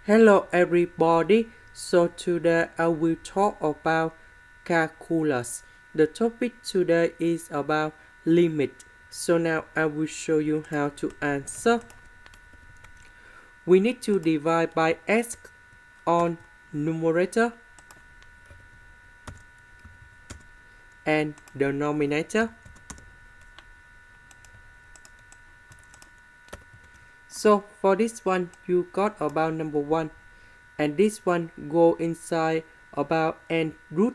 Hello everybody, so today I will talk about calculus. The topic today is about limit. So now I will show you how to answer. We need to divide by x on numerator and denominator. So for this one, you got about number 1, and this one go inside about n root,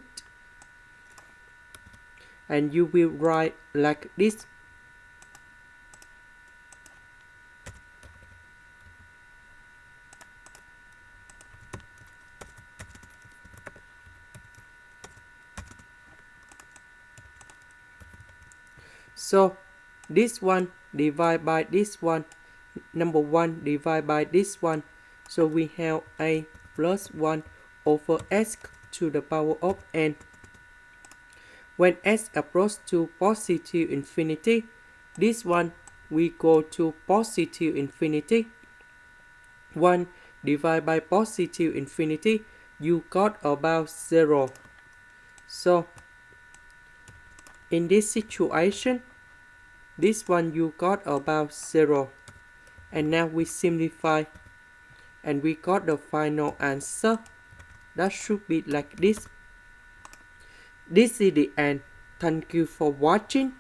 and you will write like this. So this one divide by this one, number 1 divide by this one, so we have a plus 1 over s to the power of n. When s approaches to positive infinity, this one we go to positive infinity. 1 divided by positive infinity, you got about 0. So in this situation, this one you got about 0. And now we simplify, and we got the final answer. That should be like this. This is the end. Thank you for watching.